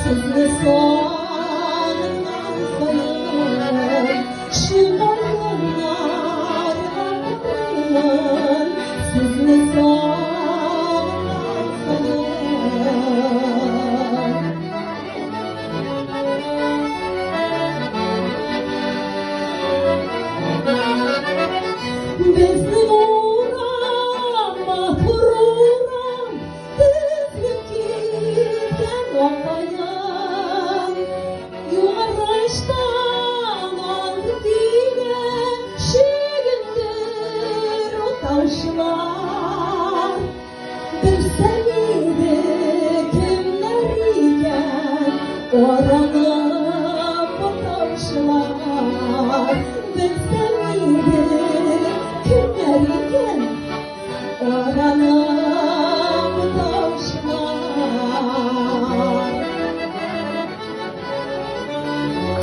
sizni sog'inmayman, shu bayramlar sizni sog'inmayman. Bezdim uğram, mahruram, düzlük gitken vakayım. Yuvarlaştan aldık yine, şirindir o taşlar. Bilseydi kimler iken, oranıp o taşlar. Bilseydi kimler iken,